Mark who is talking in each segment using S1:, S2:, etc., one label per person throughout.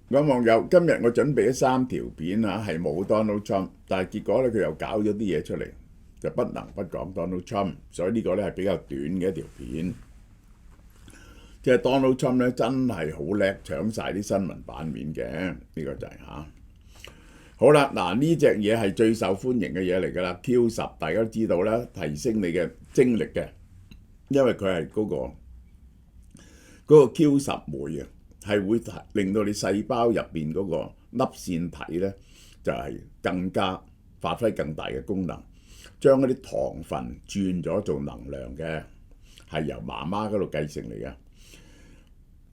S1: 咁網友今日我準備咗3條片啊，係冇 Donald Trump，但係結果咧佢又搞咗啲嘢出嚟，就不能不講 Donald Trump，所以呢個咧係比較短嘅一條片。即係 Donald Trump 咧真係好叻，搶晒啲新聞版面嘅，呢個就係嚇。好啦，嗱呢隻嘢係最受歡迎嘅嘢嚟㗎啦 ，Q10 大家都知道啦，提升你嘅精力嘅，因為佢係嗰個 Q10 酶啊。係會令到你細胞入邊嗰個粒線體咧，就係更加發揮更大嘅功能，將嗰啲糖分轉咗做能量嘅，係由媽媽嗰度繼承嚟嘅。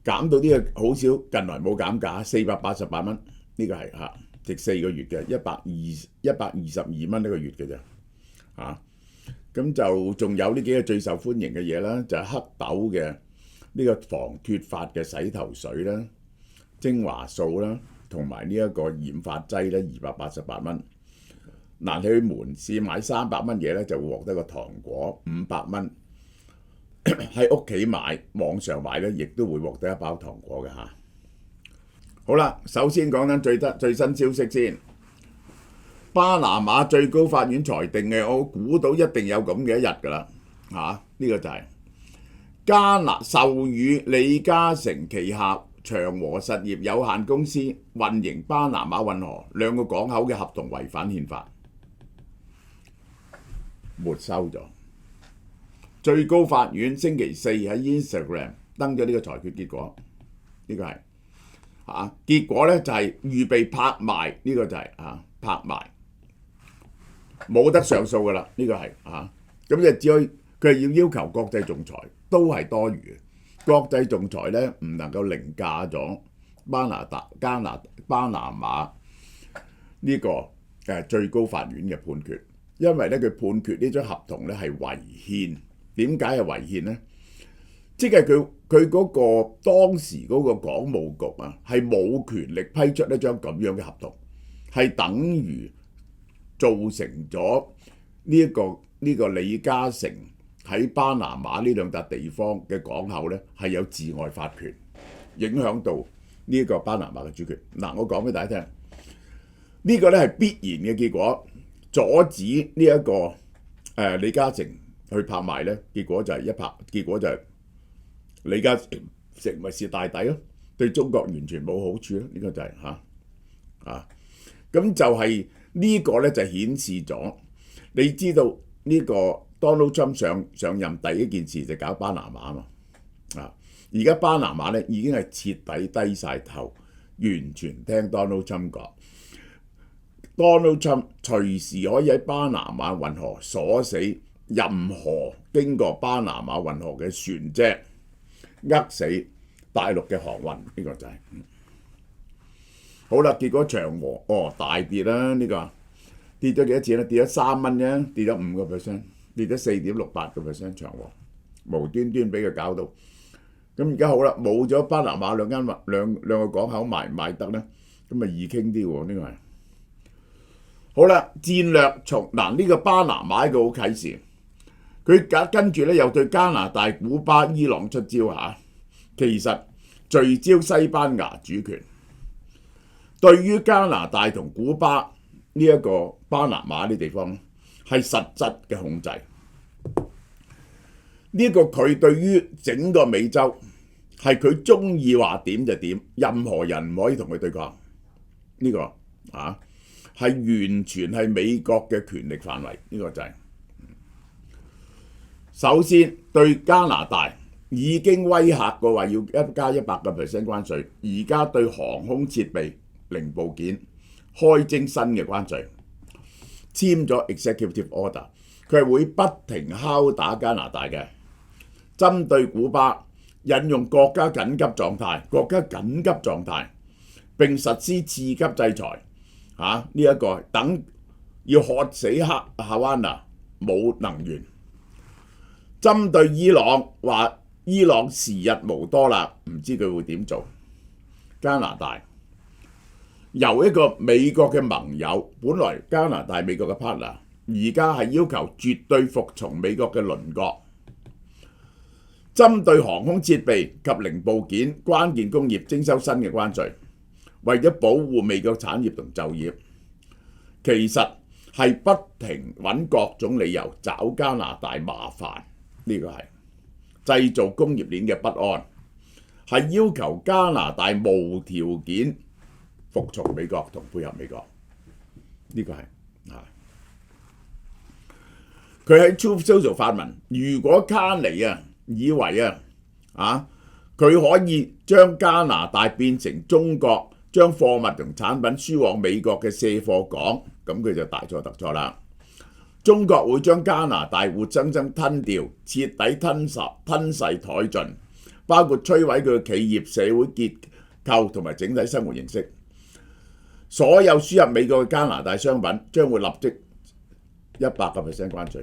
S1: 減到呢個好少，近來冇減價，488蚊，呢個係嚇，值4個月嘅122蚊一個月嘅啫嚇。咁就仲有呢幾個最受歡迎嘅嘢啦，就係黑豆嘅。呢個防脫髮嘅洗頭水啦、精華素啦，同埋呢一個染髮劑咧，288蚊。嗱，你去門市買300蚊嘢咧，就會獲得個糖果500蚊。喺屋企買、網上買咧，亦都會獲得一包糖果嘅嚇。好啦，首先講緊最新消息先。巴拿馬最高法院裁定嘅，我估到一定有咁嘅一日㗎啦嚇。呢個就係。授予李嘉誠旗下長和實業有限公司運營巴拿馬運河2個港口嘅合同違反憲法，沒收咗。最高法院星期4喺 Instagram 登咗呢個裁決結果，呢個係結果咧就係預備拍賣，呢個就係拍賣，冇得上訴㗎啦，呢個係咁就只可以佢係要求國際仲裁。都係多餘嘅，國際仲裁咧唔能夠凌駕咗巴拿馬呢個最高法院嘅判決，因為咧佢判決呢張合同咧係違憲。點解係違憲咧？即係佢嗰個當時嗰個港務局啊，係冇權力批出一張咁樣嘅合同，係等於造成咗呢個李嘉誠喺巴拿馬呢2笪地方嘅港口咧係有治外法權，影響到呢個巴拿馬嘅主權。嗱，我講俾大家聽，呢個咧係必然嘅結果，阻止呢一個李嘉誠去拍賣咧，結果就係李嘉誠成為蝕大底咯，對中國完全冇好處咯。呢個就係咁就係呢個咧就顯示咗，你知道呢個。Donald Trump 上任第一件事就搞巴拿馬嘛，而家巴拿馬咧已經係徹底低晒頭，完全聽 Donald Trump 講。Donald Trump 隨時可以喺巴拿馬運河鎖死任何經過巴拿馬運河嘅船隻，扼死大陸嘅航運。呢個就係好啦。結果長和大跌啦，呢個跌咗幾多錢咧？跌咗3蚊啫，跌咗5%。跌咗4.68%，長和無端端俾佢搞到咁。而家好啦，冇咗巴拿馬兩個港口賣得咧，咁咪易傾啲喎。呢個係好啦，戰略從呢個巴拿馬一個好啟示，佢跟住咧又對加拿大、古巴、伊朗出招嚇。其實聚焦西班牙主權，對於加拿大同古巴呢一個巴拿馬呢地方，係實質嘅控制。呢個佢對於整個美洲係佢中意話點就點，任何人唔可以同佢對抗。呢個係完全係美國嘅權力範圍。呢個就係首先對加拿大已經威嚇過話要加100% 關稅，而家對航空設備、零部件開徵新嘅關稅。簽咗 executive order， 佢係會不停敲打加拿大嘅。針對古巴引用國家緊急狀態，並實施次級制裁。呢一個等要喝死哈瓦那冇能源。針對伊朗話伊朗時日無多啦，唔知佢會點做。加拿大由一個美國嘅盟友，本來加拿大美國嘅 partner， 而家係要求絕對服從美國嘅鄰國。針對航空設備及零部件、關鍵工業徵收新嘅關稅，為咗保護美國產業同就業，其實係不停揾各種理由找加拿大麻煩。呢個係製造工業鏈嘅不安，係要求加拿大無條件服從美國同配合美國。呢個係佢喺 Truth Social 發文，如果卡尼以為佢可以將加拿大變成中國將貨物同產品輸往美國嘅卸貨港，咁佢就大錯特錯啦。中國會將加拿大活生生吞掉，徹底吞噬殆盡，包括摧毀佢嘅企業、社會結構同埋整體生活形式。所有輸入美國嘅加拿大商品將會立即100% 關稅。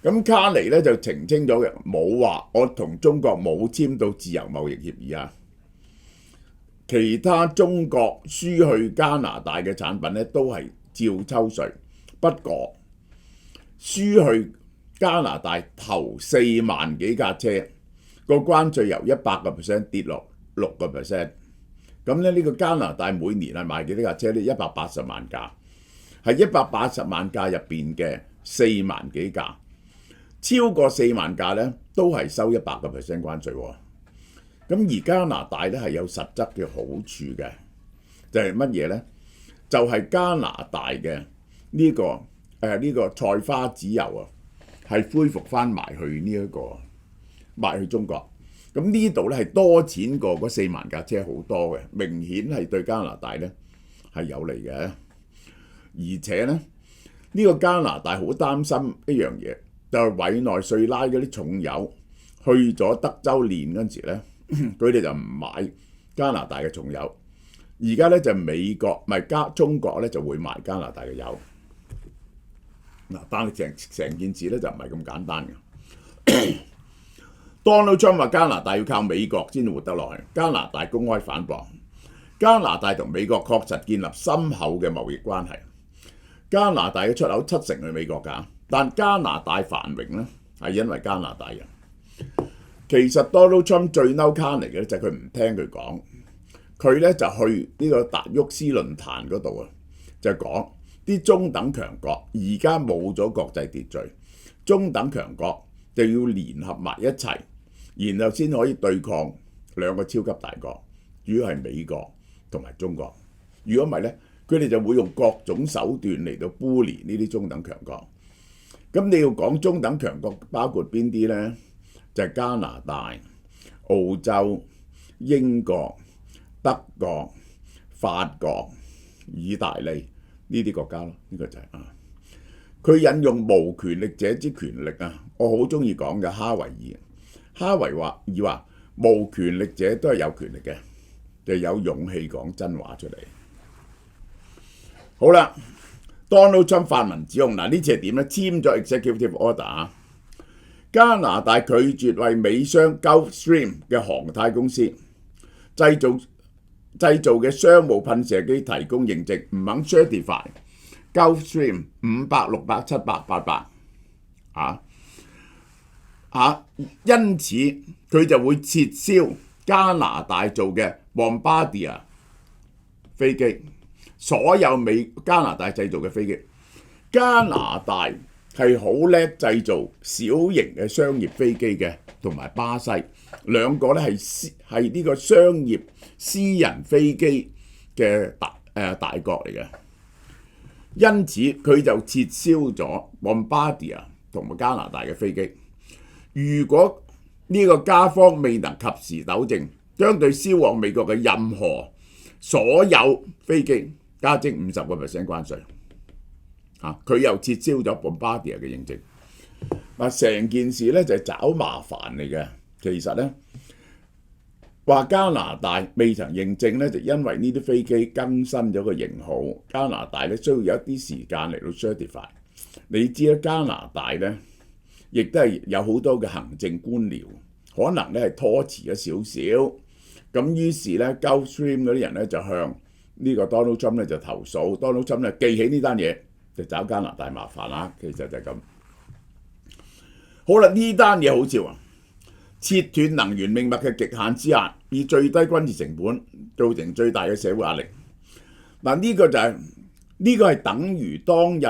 S1: 咁卡尼咧就澄清咗嘅，冇話我同中國冇簽到自由貿易協議啊。其他中國輸去加拿大嘅產品咧都係照抽稅，不過輸去加拿大頭4萬幾架車個關稅由100% 跌落6%。咁咧呢個加拿大每年係賣幾多架車呢？180萬架，係180萬架入邊嘅4萬幾架。超過4萬架咧，都係收100% 關稅喎。咁而加拿大咧係有實質嘅好處嘅，就係乜嘢咧？就係加拿大嘅呢個菜花籽油係恢復翻埋去賣去中國。咁呢度咧係多錢過嗰4萬架車好多嘅，明顯係對加拿大咧係有利嘅。而且咧呢個加拿大好擔心一樣嘢。就係委內瑞拉嗰啲重油去咗德州煉嗰陣時咧，佢哋就唔買加拿大嘅重油。而家咧就美國中國咧就會賣加拿大嘅油。但係成件事咧就唔係咁簡單嘅。Donald Trump 話加拿大要靠美國先至活得落去，加拿大公開反駁。加拿大同美國確實建立深厚嘅貿易關係。加拿大嘅出口70%去美國㗎。但加拿大繁榮咧係因為加拿大人。其實 Donald Trump 最嬲卡尼嘅咧就係佢唔聽佢講，佢咧就去呢個達沃斯論壇嗰度就講啲中等強國而家冇咗國際秩序，中等強國就要聯合埋一齊，然後先可以對抗兩個超級大國，主要係美國同埋中國。如果唔係咧，佢哋就會用各種手段嚟到孤立呢啲中等強國。咁你要講中等強國包括邊啲呢？就係加拿大、澳洲、英國、德國、法國、意大利呢啲國家咯。呢個就係佢引用無權力者之權力我好中意講嘅哈維爾。哈維爾話無權力者都係有權力嘅，就有勇氣講真話出嚟。好啦。Donald Trump 發文指控，呢次係點咧？簽咗 Executive Order，加拿大拒絕為美商 Gulfstream 嘅航太公司製造嘅商務噴射機提供認證，唔肯 certify Gulfstream 500、600、700、800因此佢就會撤銷加拿大做嘅 Bombardier 飛機。所有加拿大製造嘅飛機，加拿大係好叻製造小型嘅商業飛機嘅，同埋巴西兩個咧係呢個商業私人飛機嘅大國嚟嘅，因此佢就撤銷咗 Bombardier 同埋加拿大嘅飛機。如果呢個加方未能及時糾正，將對銷往美國嘅任何所有飛機加徵50% 關稅，佢又撤銷咗 Bombardier 嘅認證。成件事咧就係找麻煩嚟嘅。其實咧話加拿大未曾認證咧，就因為呢啲飛機更新咗個型號，加拿大咧需要有一啲時間嚟到 certify。你知咧加拿大咧亦都係有好多嘅行政官僚，可能咧係拖遲咗少少。咁於是咧 Gulfstream 嗰啲人咧就向呢個 Donald Trump 咧就投訴 ，Donald Trump 咧記起呢單嘢就找加拿大麻煩啦。其實就係咁。好啦，呢單嘢好笑切斷能源命脈嘅極限之下，以最低軍事成本造成最大嘅社會壓力。嗱，呢個就係呢個係等於當日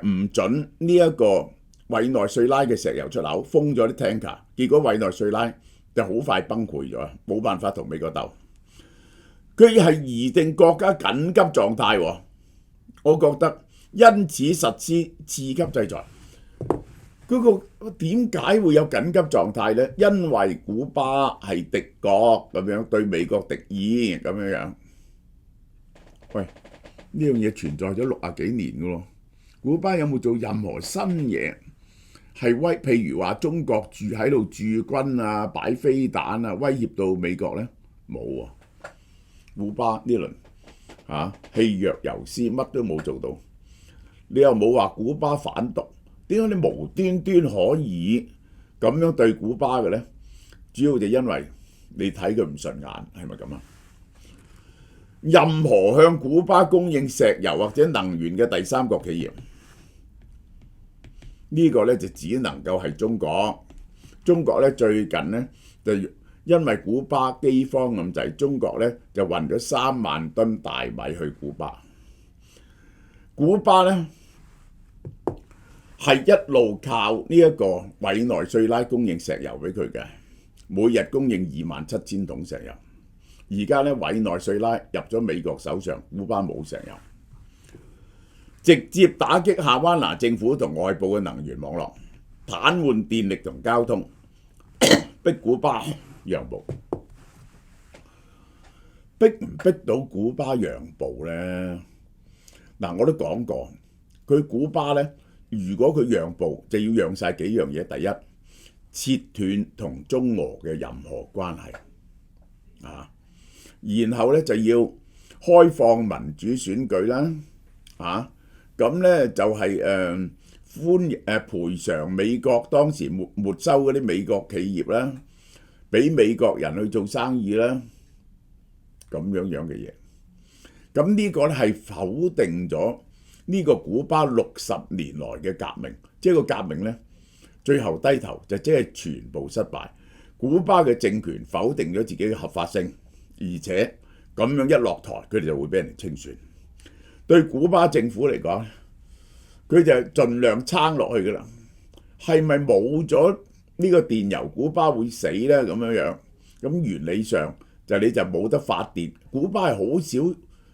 S1: 唔準呢一個委內瑞拉嘅石油出口，封咗啲 tanker， 結果委內瑞拉就好快崩潰咗，冇辦法同美國鬥。佢係擬定國家緊急狀態，我覺得因此實施次級制裁。嗰個點解會有緊急狀態呢？因為古巴係敵國咁樣，對美國敵意咁樣。喂，呢樣嘢存在咗60幾年嘅喎，古巴有冇做任何新嘢係譬如話中國喺度駐軍啊、擺飛彈啊，威脅到美國呢？冇啊！古巴呢輪棄若游絲，乜都冇做到。你又冇話古巴反獨。點解你無端端可以咁樣對古巴嘅呢？主要就因為你睇佢唔順眼，係咪咁啊？任何向古巴供應石油或者能源嘅第三國企業，呢個呢就只能夠係中國。中國呢最近呢就因為古巴饑荒咁滯，中國呢就運咗3萬噸大米去古巴。古巴呢係一路靠呢一個委內瑞拉供應石油俾佢嘅，每日供應27000桶石油。而家呢，委內瑞拉入咗美國手上，古巴冇石油，直接打擊夏灣拿政府同外部嘅能源網絡，癱瘓電力同交通，逼古巴讓步。逼唔逼到古巴讓步呢？嗱，我都講過，佢古巴呢，如果佢讓步，就要讓晒幾樣嘢。第一，切斷同中俄嘅任何關係，然後呢就要開放民主選舉啦，咁呢就係賠償美國當時沒收嗰啲美國企業啦，俾美國人去做生意啦，咁樣嘅嘢。咁呢個呢係否定咗呢個古巴60年來嘅革命，即係個革命呢，最後低頭就即係全部失敗。古巴嘅政權否定咗自己嘅合法性，而且咁樣一落台，佢哋就會俾人哋清算。對古巴政府嚟講，佢就盡量撐落去㗎啦。係咪冇咗呢個電油，古巴會死呢？咁樣咁原理上就你就冇得發電。古巴係好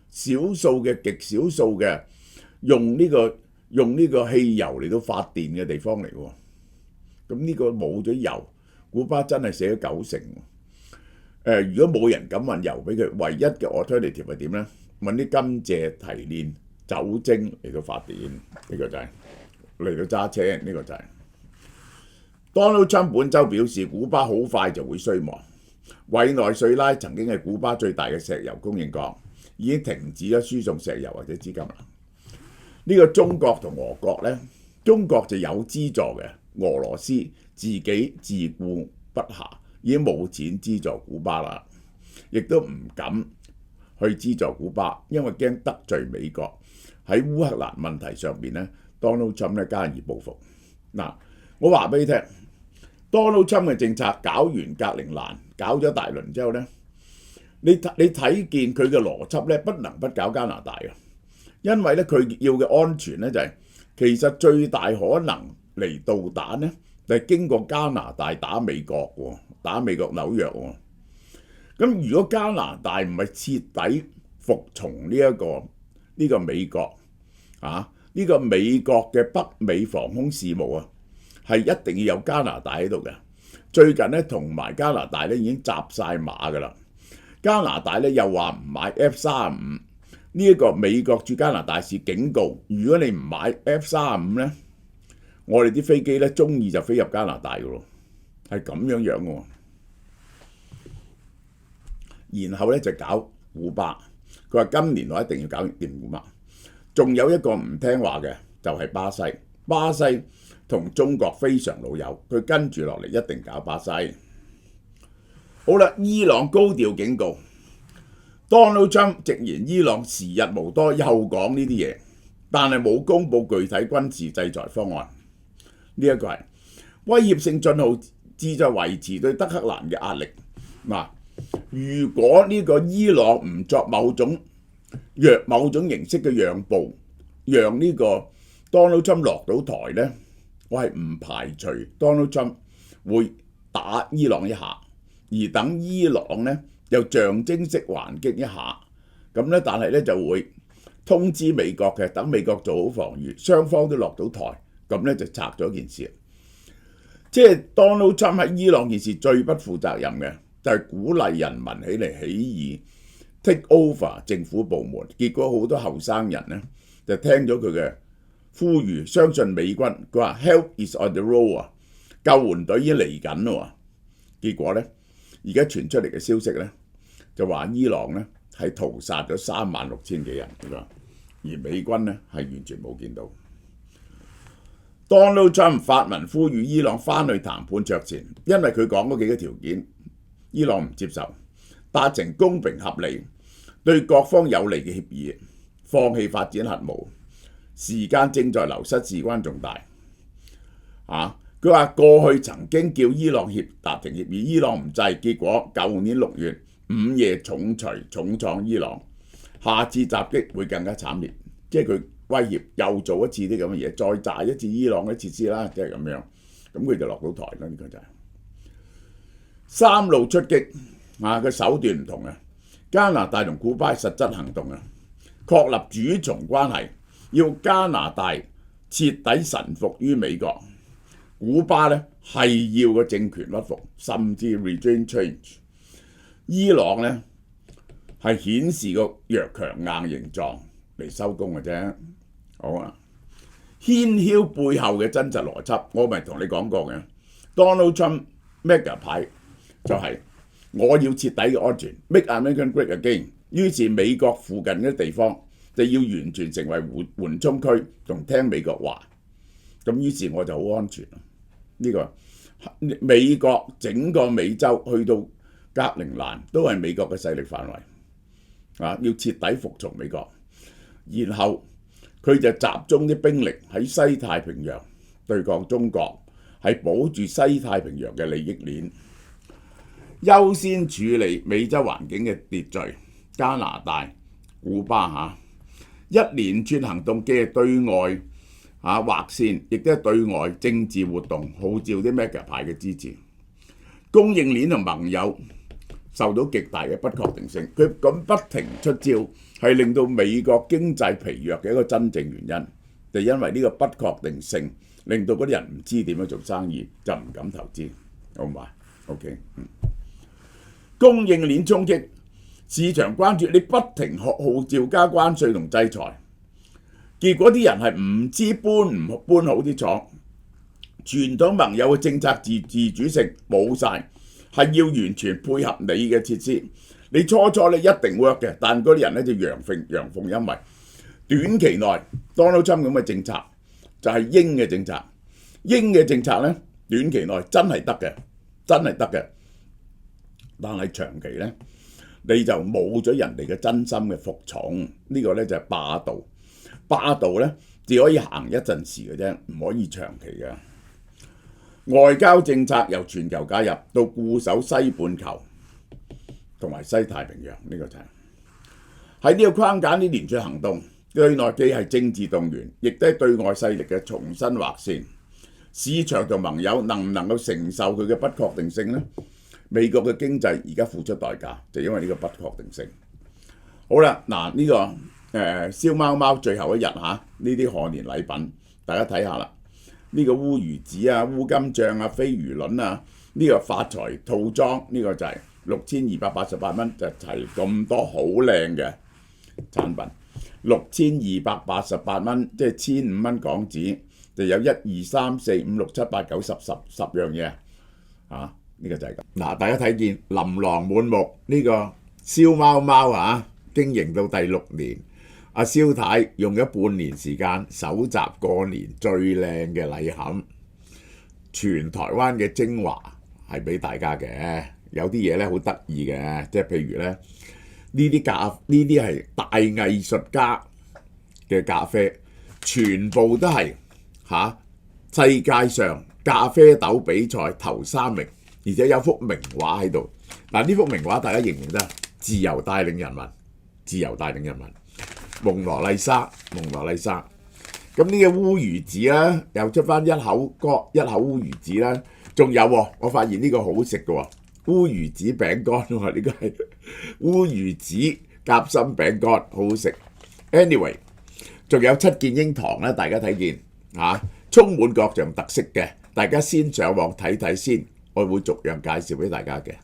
S1: 少數嘅極少數嘅用呢個汽油嚟到發電嘅地方嚟喎。咁呢個冇咗油，古巴真係死咗90%。如果冇人敢運油俾佢，唯一嘅 alternative 係點呢？揾啲甘蔗提煉酒精嚟到發電，呢個就係嚟到揸車，呢個就係。Donald Trump 本週表示，古巴好快就會衰亡。委內瑞拉曾經係古巴最大嘅石油供應國，已經停止咗輸送石油或者資金啦。呢個中國同俄國呢，中國就有資助嘅，俄羅斯自己自顧不暇，已經冇錢資助古巴啦，亦都唔敢去資助古巴，因為驚得罪美國。喺烏克蘭問題上邊呢， Donald Trump 咧加以報復。嗱，我話俾你聽，Donald Trump 嘅政策搞完格陵蘭，搞咗大輪之後呢，你睇見佢嘅邏輯呢，不能不搞加拿大嘅，因為呢，佢要嘅安全呢，就係其實最大可能嚟導彈呢，就係經過加拿大打美國喎，打美國紐約喎。咁如果加拿大唔係徹底服從呢個美國呢個美國嘅北美防空事務啊，係一定要有加拿大喺度嘅。最近呢，同埋加拿大呢已經集晒馬㗎啦。加拿大呢又話唔買 F-35，呢一個美國駐加拿大使警告，如果你唔買 F-35呢，我哋啲飛機呢中意就飛入加拿大㗎咯，係咁樣嘅喎。然後呢就搞古巴，佢話今年內一定要搞掂古巴。仲有一個唔聽話嘅就係巴西，巴西同中國非常老友，佢跟住落嚟一定搞巴西。好啦，伊朗高調警告 ，Donald Trump 直言伊朗時日無多，又講呢啲嘢，但係冇公佈具體軍事制裁方案。呢一個係威脅性信號旨在維持對德黑蘭嘅壓力。嗱，如果呢個伊朗唔作某種形式嘅讓步，讓呢個 Donald Trump 落到台呢，我係唔排除 Donald Trump 會打伊朗一下，而等伊朗呢又象徵式還擊一下，咁呢，但係呢就會通知美國嘅，等美國做好防禦，雙方都落到台，咁呢就拆咗件事。即係 Donald Trump 喺伊朗件事最不負責任嘅，就係鼓勵人民起嚟起義 take over 政府部門，結果好多後生人呢就聽咗佢嘅呼籲，相信美軍，佢話 help is on the road 啊，救援隊已經嚟緊啦。結果呢，而家傳出嚟嘅消息呢，就話伊朗呢係屠殺咗36000幾人，而美軍呢係完全冇見到。Donald Trump 發文呼籲伊朗翻去談判桌前，因為佢講嗰幾個條件，伊朗唔接受，達成公平合理、對各方有利嘅協議，放棄發展核武。時間正在流失，事關重大。佢話過去曾經叫伊朗達成協議，伊朗唔制，結果舊年6月午夜重創伊朗，下次襲擊會更加慘烈。即係佢威脅又做一次啲咁嘅嘢，再炸一次伊朗嘅設施啦，即係咁樣。咁佢就落到台啦，呢個就係三路出擊嘅手段唔同啊！加拿大同古巴實質行動啊，確立主從關係，要加拿大徹底臣服於美國，古巴呢係要個政權屈服，甚至 regime change。伊朗呢係顯示個弱強硬形狀嚟收工嘅啫。好啊，牽曉背後嘅真實邏輯，我咪同你講過嘅。Donald Trump mega 牌就係我要徹底嘅安全 ，make America great again。於是美國附近嘅地方就要完全成為緩衝區，同聽美國話。咁於是我就好安全。呢個美國整個美洲去到格陵蘭都係美國嘅勢力範圍。要徹底服從美國，然後佢就集中啲兵力喺西太平洋對抗中國，係保住西太平洋嘅利益鏈，優先處理美洲環境嘅秩序。加拿大、古巴一連串行動既係對外劃線，亦都係對外政治活動，號召啲 mega 派嘅支持。供應鏈同盟友受到極大嘅不確定性，佢咁不停出招，係令到美國經濟疲弱嘅一個真正原因，就因為呢個不確定性，令到嗰啲人唔知點樣做生意，就唔敢投資，好唔好 ？OK， 供應鏈衝擊，市場關注你不停號召加關稅同制裁，結果啲人係唔知搬好啲廠，傳統盟友嘅政策自主性冇晒。係要完全配合你嘅設施，你初你一定 work 嘅，但嗰啲人咧就陽奉陰違。短期內 Donald Trump 咁嘅政策就係鷹嘅政策，鷹嘅政策咧短期內真係得嘅，但係長期咧你就冇咗人哋嘅真心嘅服從，呢個咧就係霸道咧只可以行一陣時嘅啫，唔可以長期嘅。外交政策由全球介入到固守西半球同埋西太平洋，呢個就係喺呢個框架呢連串行動，對內既係政治動員，亦都係對外勢力嘅重新劃線。市場同盟友能唔能夠承受佢嘅不確定性呢？美國嘅經濟而家付出代價，就因為呢個不確定性。好啦，嗱呢個燒貓貓最後一日呢啲賀年禮品，大家睇下啦。呢個烏魚子烏金醬飛魚卵呢個發財套裝，呢個就係6288蚊，就齊咁多好靚嘅產品。6288蚊，即係1500蚊港紙，就有1、2、3、4、5、6、7、8、9、10樣嘢呢個就係咁。嗱，大家睇見琳琅滿目呢個燒貓貓經營到第6年。阿蕭太用咗半年時間搜集過年最靚嘅禮盒，全台灣嘅精華係俾大家嘅。有啲嘢咧好得意嘅，即係譬如咧呢啲係大藝術家嘅咖啡，全部都係世界上咖啡豆比賽頭3名，而且有幅名畫喺度。嗱，呢幅名畫大家認唔認得？自由帶領人民，自由帶領人民。蒙羅麗莎，蒙羅麗莎。咁呢個烏魚子啦，又出翻一口烏魚子啦。仲有喎，我發現呢個好食嘅喎，烏魚子餅乾喎，呢個係烏魚子夾心餅乾，好好食。Anyway， 仲有七件櫻糖啦，大家睇見充滿各樣特色嘅，大家先上網睇睇先，我會逐樣介紹俾大家嘅。